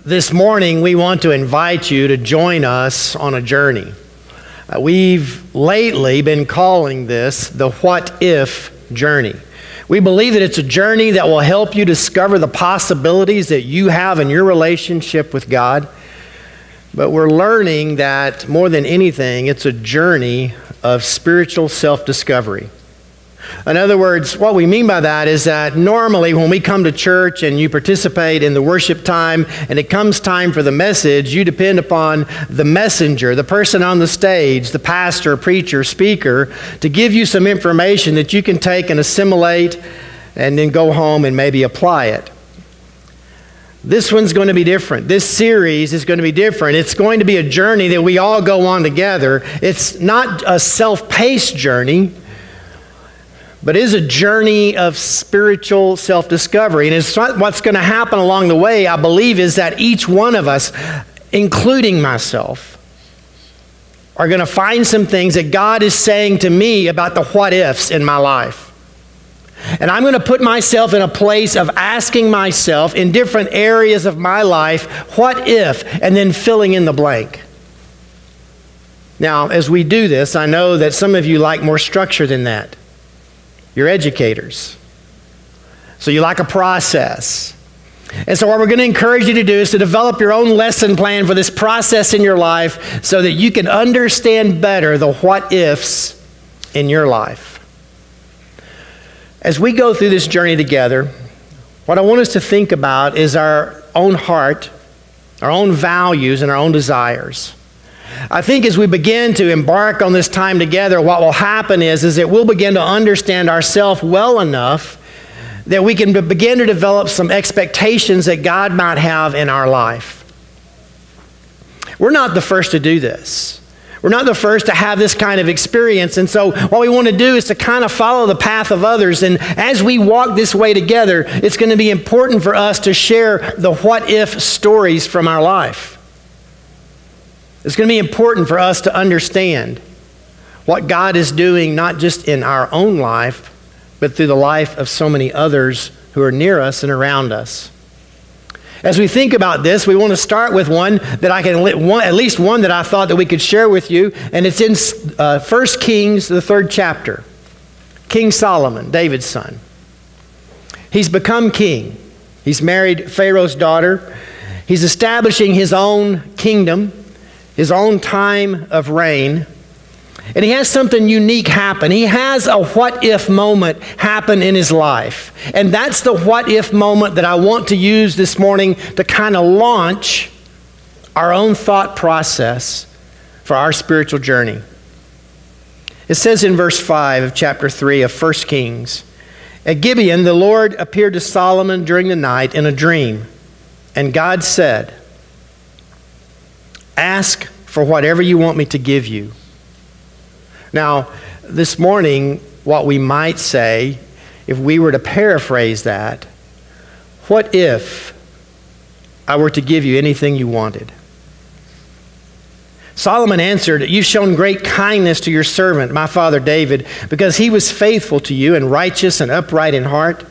This morning, we want to invite you to join us on a journey. We've lately been calling this the What If Journey. We believe that it's a journey that will help you discover the possibilities that you have in your relationship with God. But we're learning that more than anything, it's a journey of spiritual self-discovery. In other words, what we mean by that is that normally when we come to church and you participate in the worship time and it comes time for the message, you depend upon the messenger, the person on the stage, the pastor, preacher, speaker, to give you some information that you can take and assimilate and then go home and maybe apply it. This one's going to be different. This series is going to be different. It's going to be a journey that we all go on together. It's not a self-paced journey, but it is a journey of spiritual self-discovery. And it's what's going to happen along the way, I believe, is that each one of us, including myself, are going to find some things that God is saying to me about the what-ifs in my life. And I'm going to put myself in a place of asking myself in different areas of my life, what if, and then filling in the blank. Now, as we do this, I know that some of you like more structure than that. You're educators. So you like a process. And so what we're going to encourage you to do is to develop your own lesson plan for this process in your life so that you can understand better the what-ifs in your life. As we go through this journey together, what I want us to think about is our own heart, our own values, and our own desires. I think as we begin to embark on this time together, what will happen is that we'll begin to understand ourselves well enough that we can begin to develop some expectations that God might have in our life. We're not the first to do this. We're not the first to have this kind of experience. And so what we want to do is to kind of follow the path of others. And as we walk this way together, it's going to be important for us to share the what-if stories from our life. It's going to be important for us to understand what God is doing, not just in our own life, but through the life of so many others who are near us and around us. As we think about this, we want to start with one that at least one that I thought that we could share with you, and it's in 1 Kings, the 3rd chapter. King Solomon, David's son. He's become king. He's married Pharaoh's daughter. He's establishing his own kingdom, his own time of reign, and he has something unique happen. He has a what-if moment happen in his life. And that's the what-if moment that I want to use this morning to kind of launch our own thought process for our spiritual journey. It says in verse 5 of chapter 3 of 1 Kings, "At Gibeon, the Lord appeared to Solomon during the night in a dream, and God said, 'Ask for whatever you want me to give you.'" Now, this morning, what we might say, if we were to paraphrase that, what if I were to give you anything you wanted? Solomon answered, "You've shown great kindness to your servant, my father David, because he was faithful to you and righteous and upright in heart.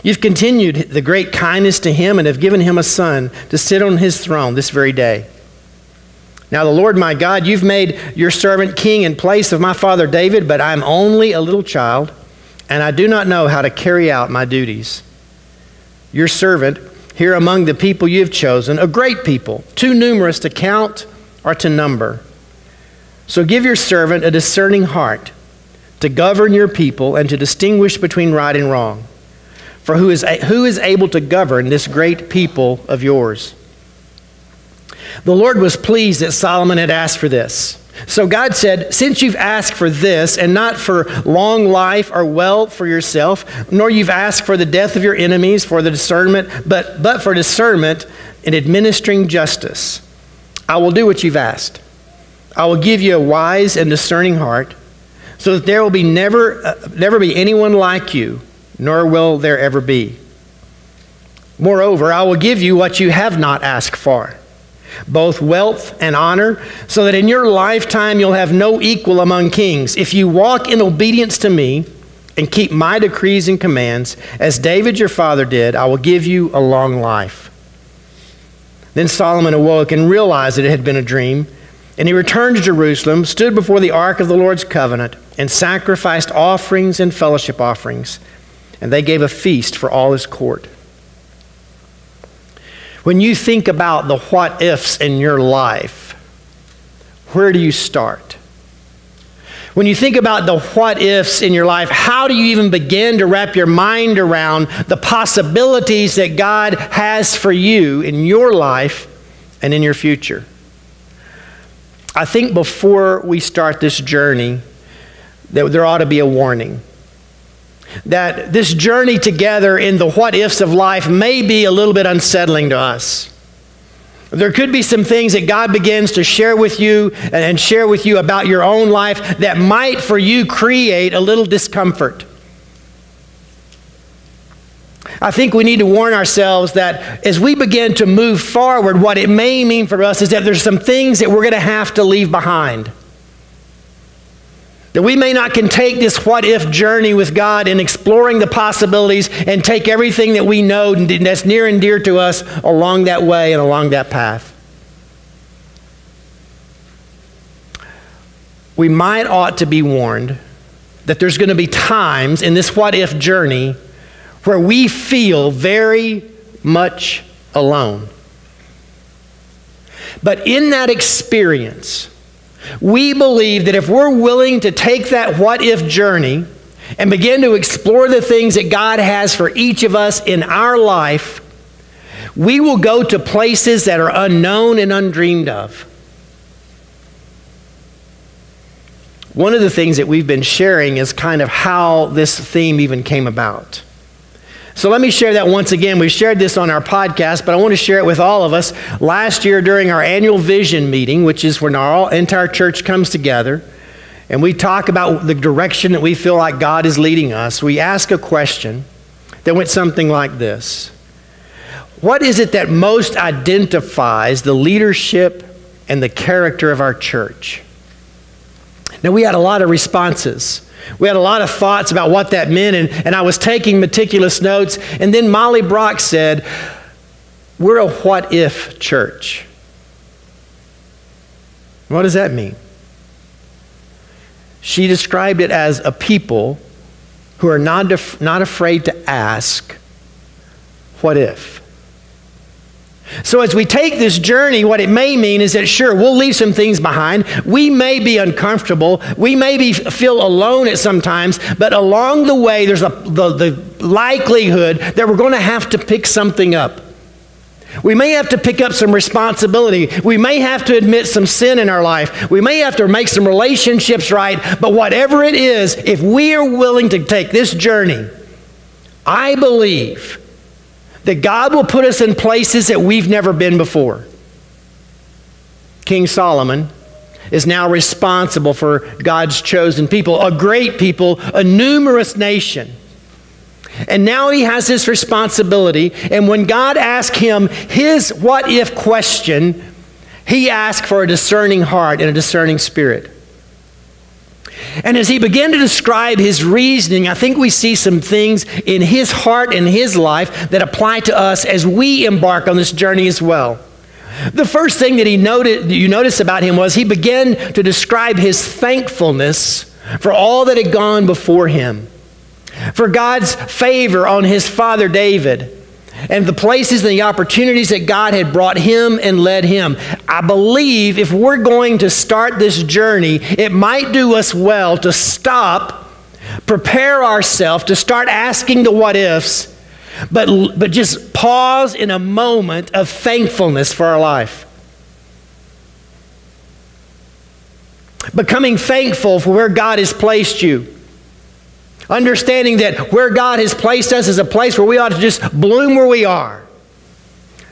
You've continued the great kindness to him and have given him a son to sit on his throne this very day. Now the Lord my God, you've made your servant king in place of my father David, but I'm only a little child, and I do not know how to carry out my duties. Your servant, here among the people you have chosen, a great people, too numerous to count or to number. So give your servant a discerning heart to govern your people and to distinguish between right and wrong. For who is able to govern this great people of yours?" The Lord was pleased that Solomon had asked for this. So God said, "Since you've asked for this, and not for long life or wealth for yourself, nor you've asked for the death of your enemies, for the discernment, but for discernment in administering justice, I will do what you've asked. I will give you a wise and discerning heart, so that there will be never be anyone like you, nor will there ever be. Moreover, I will give you what you have not asked for, both wealth and honor, so that in your lifetime you'll have no equal among kings. If you walk in obedience to me and keep my decrees and commands, as David your father did, I will give you a long life." Then Solomon awoke and realized that it had been a dream. And he returned to Jerusalem, stood before the ark of the Lord's covenant, and sacrificed offerings and fellowship offerings. And they gave a feast for all his court. When you think about the what-ifs in your life, where do you start? When you think about the what-ifs in your life, how do you even begin to wrap your mind around the possibilities that God has for you in your life and in your future? I think before we start this journey, that there ought to be a warning. That this journey together in the what-ifs of life may be a little bit unsettling to us. There could be some things that God begins to share with you and share with you about your own life that might for you create a little discomfort. I think we need to warn ourselves that as we begin to move forward, what it may mean for us is that there's some things that we're going to have to leave behind. That we may not can take this what-if journey with God in exploring the possibilities and take everything that we know that's near and dear to us along that way and along that path. We ought to be warned that there's going to be times in this what-if journey where we feel very much alone. But in that experience, we believe that if we're willing to take that what-if journey and begin to explore the things that God has for each of us in our life, we will go to places that are unknown and undreamed of. One of the things that we've been sharing is kind of how this theme even came about. So let me share that once again. We've shared this on our podcast, but I want to share it with all of us. Last year during our annual vision meeting, which is when our entire church comes together, and we talk about the direction that we feel like God is leading us, we ask a question that went something like this. What is it that most identifies the leadership and the character of our church? Now, we had a lot of responses. We had a lot of thoughts about what that meant, and I was taking meticulous notes. And then Molly Brock said, we're a what-if church. What does that mean? She described it as a people who are not afraid to ask, what if? So as we take this journey, what it may mean is that, sure, we'll leave some things behind. We may be uncomfortable. We may feel alone at some times. But along the way, there's the likelihood that we're going to have to pick something up. We may have to pick up some responsibility. We may have to admit some sin in our life. We may have to make some relationships right. But whatever it is, if we are willing to take this journey, I believe that God will put us in places that we've never been before. King Solomon is now responsible for God's chosen people, a great people, a numerous nation. And now he has this responsibility, and when God asked him his what-if question, he asked for a discerning heart and a discerning spirit. And as he began to describe his reasoning, I think we see some things in his heart and his life that apply to us as we embark on this journey as well. The first thing that you notice about him was he began to describe his thankfulness for all that had gone before him, for God's favor on his father David, and the places and the opportunities that God had brought him and led him. I believe if we're going to start this journey, it might do us well to stop, prepare ourselves to start asking the what-ifs, but just pause in a moment of thankfulness for our life. Becoming thankful for where God has placed you. Understanding that where God has placed us is a place where we ought to just bloom where we are.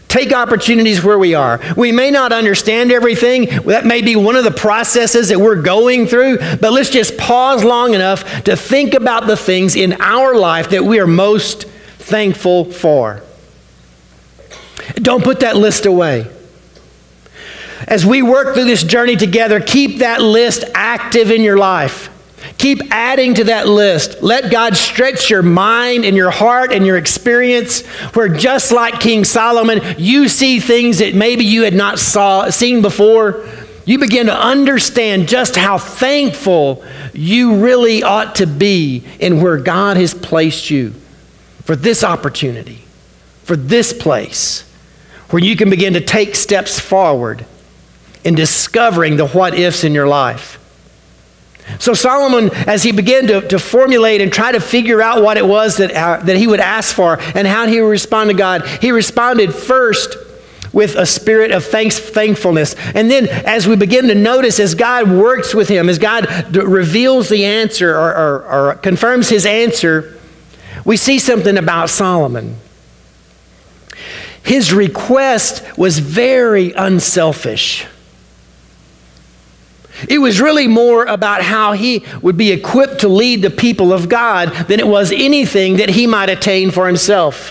Take opportunities where we are. We may not understand everything. That may be one of the processes that we're going through. But let's just pause long enough to think about the things in our life that we are most thankful for. Don't put that list away. As we work through this journey together, keep that list active in your life. Keep adding to that list. Let God stretch your mind and your heart and your experience where, just like King Solomon, you see things that maybe you had not seen before. You begin to understand just how thankful you really ought to be in where God has placed you for this opportunity, for this place, where you can begin to take steps forward in discovering the what-ifs in your life. So Solomon, as he began to formulate and try to figure out what it was that he would ask for and how he would respond to God, he responded first with a spirit of thankfulness. And then as we begin to notice, as God works with him, as God reveals the answer or confirms his answer, we see something about Solomon. His request was very unselfish. It was really more about how he would be equipped to lead the people of God than it was anything that he might attain for himself.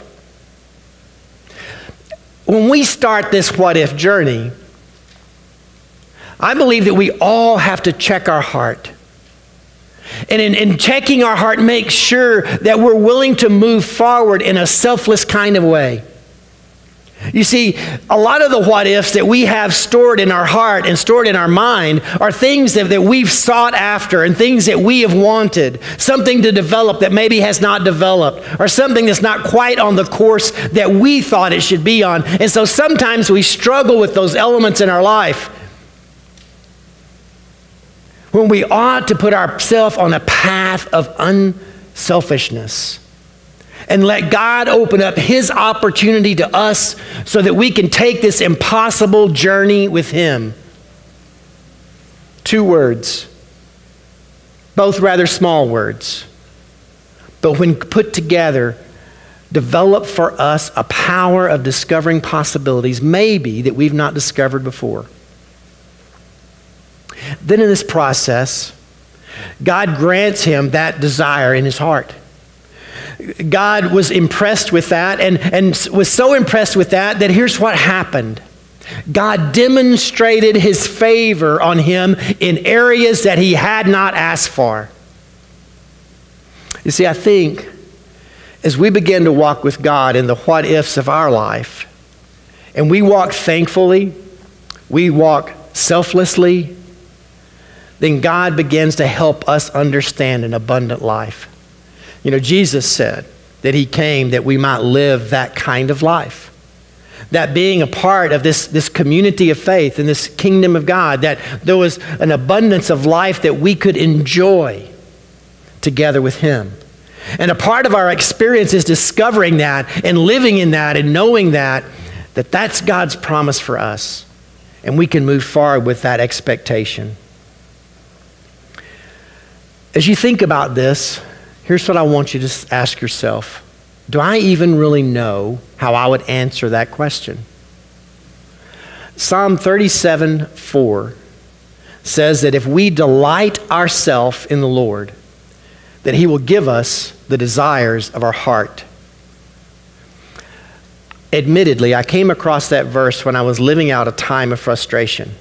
When we start this what-if journey, I believe that we all have to check our heart. And in checking our heart, make sure that we're willing to move forward in a selfless kind of way. You see, a lot of the what-ifs that we have stored in our heart and stored in our mind are things that we've sought after and things that we have wanted, something to develop that maybe has not developed, or something that's not quite on the course that we thought it should be on. And so sometimes we struggle with those elements in our life when we ought to put ourselves on a path of unselfishness and let God open up his opportunity to us so that we can take this impossible journey with him. 2 words, both rather small words, but when put together, develop for us a power of discovering possibilities maybe that we've not discovered before. Then in this process, God grants him that desire in his heart. God was impressed with that and was so impressed with that here's what happened. God demonstrated his favor on him in areas that he had not asked for. You see, I think as we begin to walk with God in the what-ifs of our life, and we walk thankfully, we walk selflessly, then God begins to help us understand an abundant life. You know, Jesus said that he came that we might live that kind of life. That being a part of this community of faith and this kingdom of God, that there was an abundance of life that we could enjoy together with him. And a part of our experience is discovering that and living in that and knowing that that's God's promise for us. And we can move forward with that expectation. As you think about this, here's what I want you to ask yourself. Do I even really know how I would answer that question? Psalm 37:4 says that if we delight ourselves in the Lord, that he will give us the desires of our heart. Admittedly, I came across that verse when I was living out a time of frustration.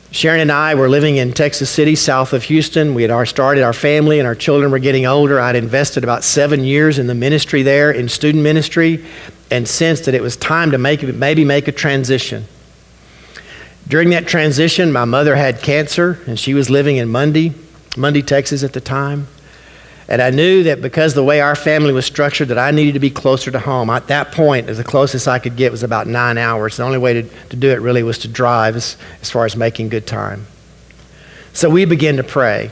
Sharon and I were living in Texas City, south of Houston. We had started our family and our children were getting older. I'd invested about 7 years in the ministry there, in student ministry, and sensed that it was time to maybe make a transition. During that transition, my mother had cancer, and she was living in Mundy, Texas at the time. And I knew that because the way our family was structured, that I needed to be closer to home. At that point, the closest I could get was about 9 hours. The only way to do it really was to drive as far as making good time. So we began to pray.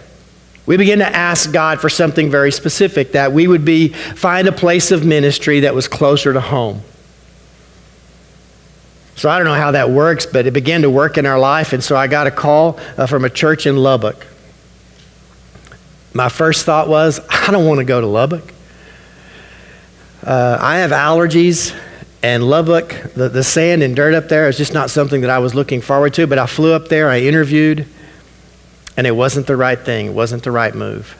We began to ask God for something very specific, that we would find a place of ministry that was closer to home. So I don't know how that works, but it began to work in our life. And so I got a call from a church in Lubbock. My first thought was, I don't want to go to Lubbock. I have allergies, and Lubbock, the sand and dirt up there is just not something that I was looking forward to, but I flew up there, I interviewed, and it wasn't the right thing. It wasn't the right move.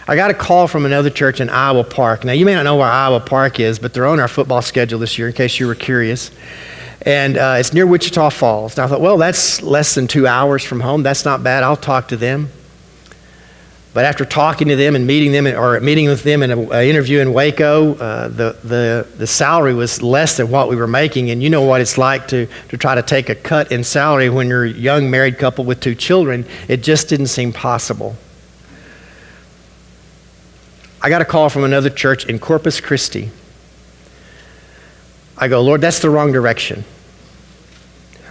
I got a call from another church in Iowa Park. Now, you may not know where Iowa Park is, but they're on our football schedule this year, in case you were curious. And it's near Wichita Falls. And I thought, well, that's less than 2 hours from home. That's not bad. I'll talk to them. But after talking to them and meeting them, or meeting with them in an interview in Waco, the salary was less than what we were making. And you know what it's like to try to take a cut in salary when you're a young married couple with 2 children. It just didn't seem possible. I got a call from another church in Corpus Christi. I go, Lord, that's the wrong direction.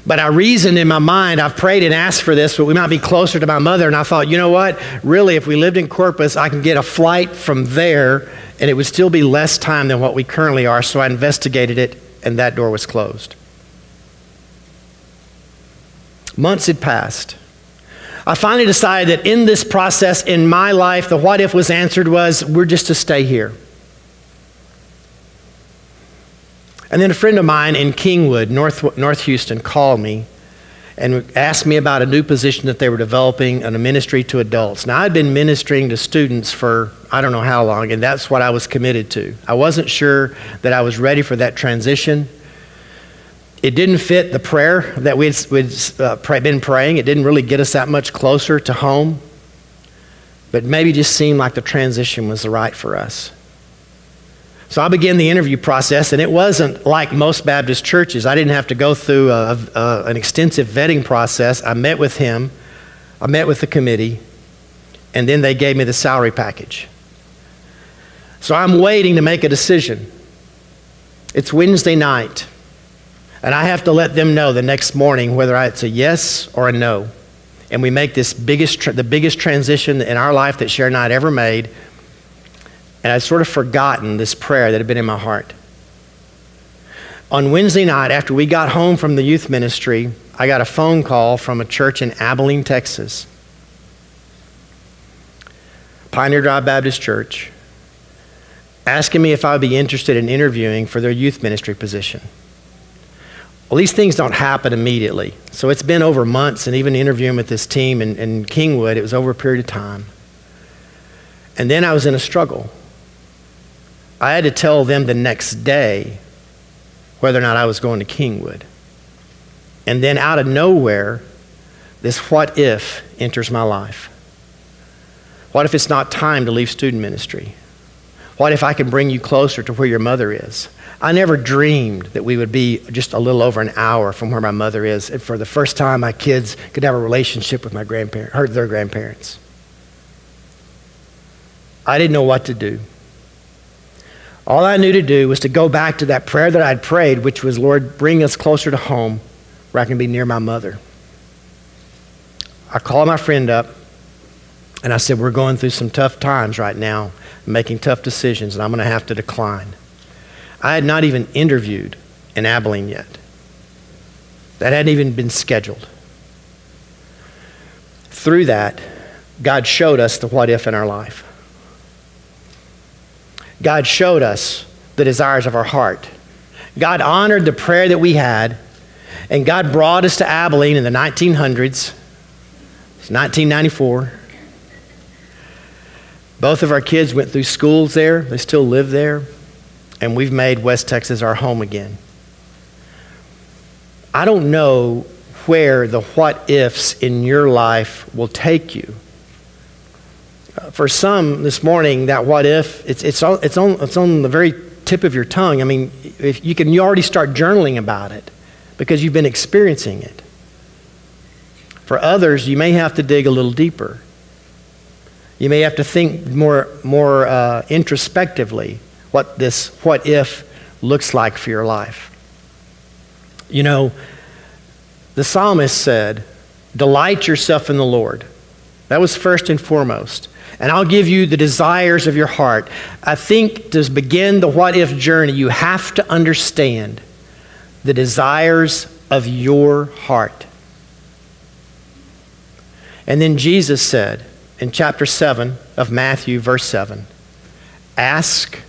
But I reasoned in my mind, I've prayed and asked for this, but we might be closer to my mother. And I thought, you know what? Really, if we lived in Corpus, I can get a flight from there, and it would still be less time than what we currently are. So I investigated it, and that door was closed. Months had passed. I finally decided that in this process in my life, the what if was answered was, we're just to stay here. And then a friend of mine in Kingwood, North Houston, called me and asked me about a new position that they were developing in a ministry to adults. Now, I'd been ministering to students for I don't know how long, and that's what I was committed to. I wasn't sure that I was ready for that transition. It didn't fit the prayer that we'd been praying. It didn't really get us that much closer to home, but maybe just seemed like the transition was right for us. So I began the interview process, and it wasn't like most Baptist churches. I didn't have to go through an extensive vetting process. I met with him, I met with the committee, and then they gave me the salary package. So I'm waiting to make a decision. It's Wednesday night, and I have to let them know the next morning whether it's a yes or a no. And we make this the biggest transition in our life that Sharon and I had ever made. And I'd sort of forgotten this prayer that had been in my heart. On Wednesday night, after we got home from the youth ministry, I got a phone call from a church in Abilene, Texas. Pioneer Drive Baptist Church, asking me if I would be interested in interviewing for their youth ministry position. Well, these things don't happen immediately. So it's been over months, and even interviewing with this team in Kingwood, it was over a period of time. And then I was in a struggle. I had to tell them the next day whether or not I was going to Kingwood. And then out of nowhere, this what if enters my life. What if it's not time to leave student ministry? What if I can bring you closer to where your mother is? I never dreamed that we would be just a little over an hour from where my mother is. And for the first time, my kids could have a relationship with their grandparents. I didn't know what to do. All I knew to do was to go back to that prayer that I'd prayed, which was, Lord, bring us closer to home where I can be near my mother. I called my friend up, and I said, we're going through some tough times right now, making tough decisions, and I'm going to have to decline. I had not even interviewed in Abilene yet. That hadn't even been scheduled. Through that, God showed us the what if in our life. God showed us the desires of our heart. God honored the prayer that we had, and God brought us to Abilene in the 1900s. It's 1994. Both of our kids went through schools there. They still live there. And we've made West Texas our home again. I don't know where the what ifs in your life will take you. For some this morning, that what if, it's on the very tip of your tongue. I mean, you already start journaling about it because you've been experiencing it. For others, you may have to dig a little deeper. You may have to think more introspectively what this what if looks like for your life. You know, the psalmist said, delight yourself in the Lord. That was first and foremost. And I'll give you the desires of your heart. I think to begin the what if journey, you have to understand the desires of your heart. And then Jesus said in chapter 7 of Matthew, verse 7, ask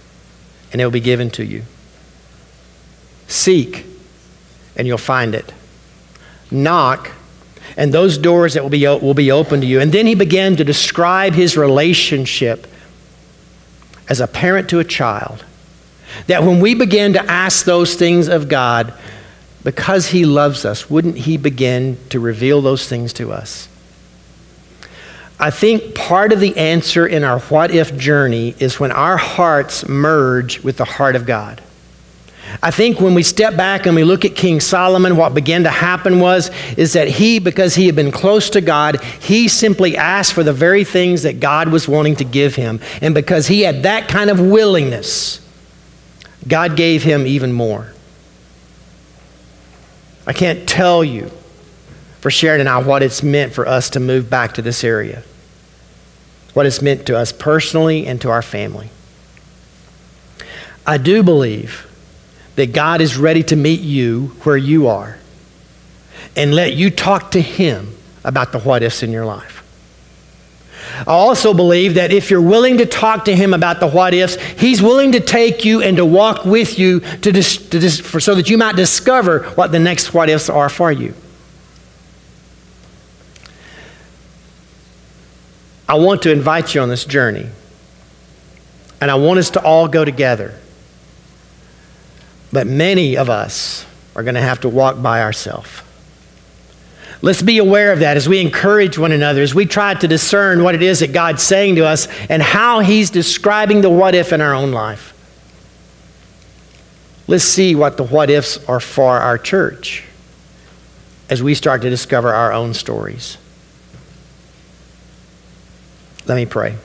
and it will be given to you. Seek and you'll find it. Knock and those doors that will be open to you. And then he began to describe his relationship as a parent to a child. That when we begin to ask those things of God, because he loves us, wouldn't he begin to reveal those things to us? I think part of the answer in our what if journey is when our hearts merge with the heart of God. I think when we step back and we look at King Solomon, what began to happen is that because he had been close to God, he simply asked for the very things that God was wanting to give him. And because he had that kind of willingness, God gave him even more. I can't tell you for Sharon and I what it's meant for us to move back to this area. What it's meant to us personally and to our family. I do believe that God is ready to meet you where you are and let you talk to him about the what ifs in your life. I also believe that if you're willing to talk to him about the what ifs, he's willing to take you and to walk with you so that you might discover what the next what ifs are for you. I want to invite you on this journey, and I want us to all go together. But many of us are going to have to walk by ourselves. Let's be aware of that as we encourage one another, as we try to discern what it is that God's saying to us and how he's describing the what if in our own life. Let's see what the what ifs are for our church as we start to discover our own stories. Let me pray.